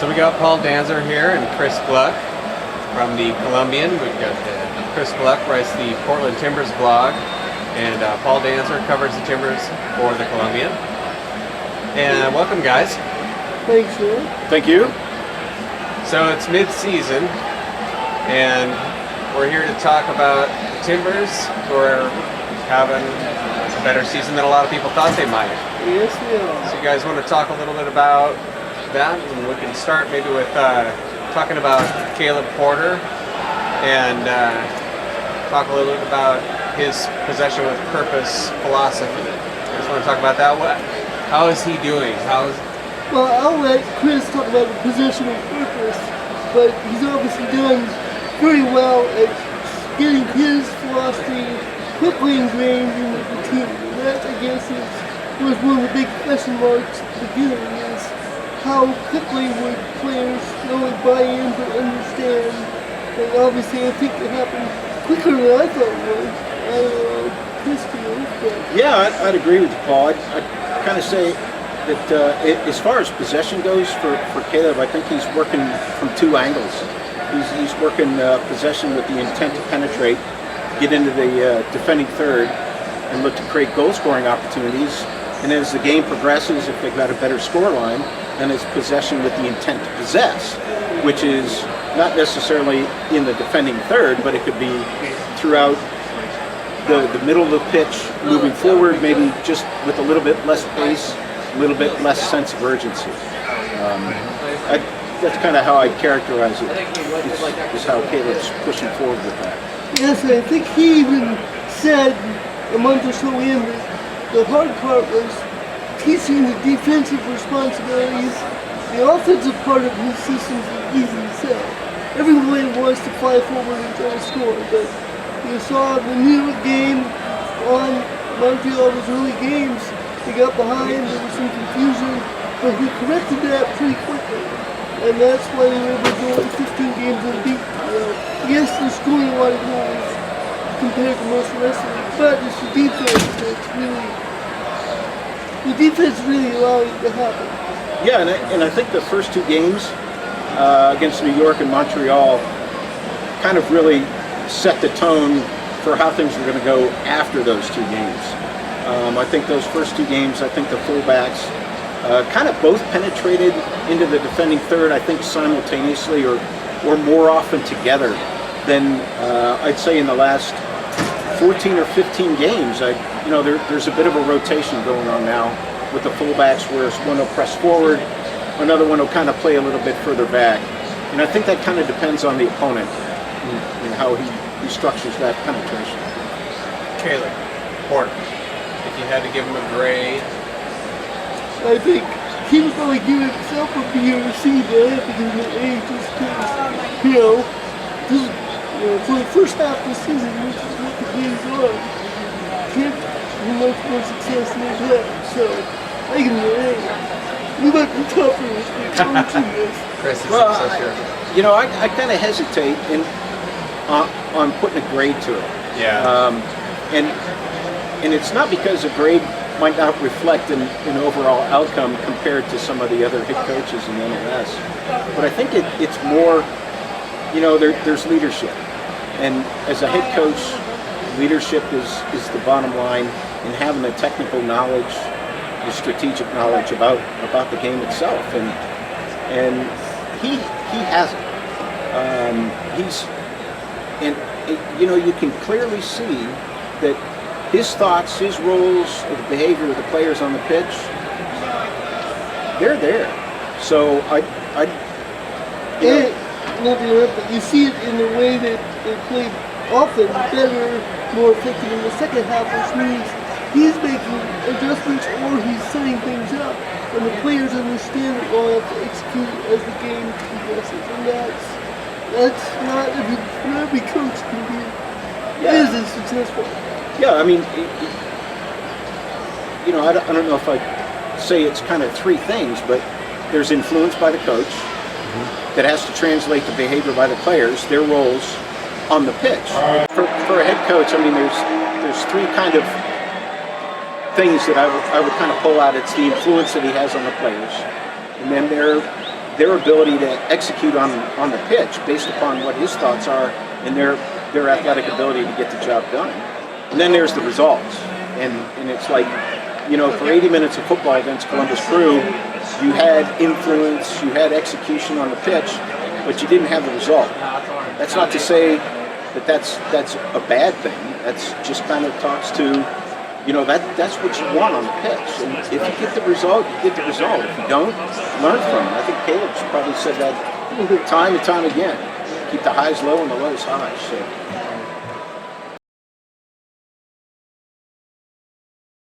So we got Paul Danzer here and Chris Gluck from the Columbian. We've got Chris Gluck writes the Portland Timbers blog, and Paul Danzer covers the Timbers for the Columbian. And welcome, guys. Thanks, man. Thank you. So it's mid-season, and we're here to talk about the Timbers, who are having a better season than a lot of people thought they might. Yes, we are. So you guys want to talk a little bit about that, and we can start maybe with talking about Caleb Porter, and talk a little bit about his possession with purpose philosophy. I just want to talk about that. How is he doing? Well, I'll let Chris talk about the possession of purpose, but he's obviously done very well at getting his philosophy quickly ingrained into the team. And that, I guess, was one of the big question marks at the beginning, is how quickly would players not only buy in but understand. And obviously, I think it happened quicker than I thought it would. I don't know, Chris feels, but... Yeah, I'd agree with you, Paul. I'd kind of say that as far as possession goes for Caleb, I think he's working from two angles. He's working possession with the intent to penetrate, get into the defending third, and look to create goal-scoring opportunities. And as the game progresses, if they've got a better scoreline, then it's possession with the intent to possess, which is not necessarily in the defending third, but it could be throughout the middle of the pitch, moving forward, maybe just with a little bit less pace, a little bit less sense of urgency. That's kind of how I characterize it, is how Caleb's pushing forward with that. Yes, I think he even said a month or so in that the hard part was teaching the defensive responsibilities. The offensive part of his system is easy to sell. Everybody wants to fly forward and try to score, but you saw the New York game on Montreal's early games. They got behind, there was some confusion, but he corrected that pretty quickly. And that's why they were able to go in 15 games unbeaten. Yes, they're scoring a lot of goals compared to most of the rest of it, but it's the defense that's really allowing it to happen. Yeah, and I think the first two games against New York and Montreal kind of really set the tone for how things were going to go after those two games. I think those first two games, I think the fullbacks kind of both penetrated into the defending third, I think simultaneously or more often together than I'd say in the last 14 or 15 games. There's a bit of a rotation going on now with the fullbacks, where one will press forward, another one will kind of play a little bit further back. And I think that kind of depends on the opponent and how he structures that penetration. Caleb Porter, if you had to give him a grade. I think he would probably give himself a B or a C there because of the age, just because, for the first half of the season, which is what the game's on, can't have much more success than they've had. So, I give him an A. We might be tougher with the coaching this. Chris is Well, so sure. I kind of hesitate on putting a grade to it. Yeah. And it's not because a grade might not reflect an overall outcome compared to some of the other head coaches in the MLS. But I think it's more, there's leadership. And as a head coach, leadership is the bottom line, and having the technical knowledge, the strategic knowledge about the game itself. And he has it. You can clearly see that his thoughts, his roles, the behavior of the players on the pitch, they're there. So but you see it in the way that they play often better, more effective in the second half, which means he's making adjustments or he's setting things up, and the players understand it well enough to execute as the game progresses. And that's not every coach can be as successful. Yeah, I mean, I don't know if I'd say it's kind of three things, but there's influence by the coach that has to translate to behavior by the players, their roles on the pitch. For a head coach, I mean, there's three kind of things that I would kind of pull out. It's the influence that he has on the players, and then their ability to execute on the pitch based upon what his thoughts are and their athletic ability to get the job done. And then there's the results. And it's like, you know, for 80 minutes of football against Columbus Crew, you had influence, you had execution on the pitch, but you didn't have the result. That's not to say that that's a bad thing. That's just kind of talks to, you know, that's what you want on the pitch. And if you get the result, you get the result. If you don't, learn from it. I think Caleb's probably said that time and time again. Keep the highs low and the lows high. So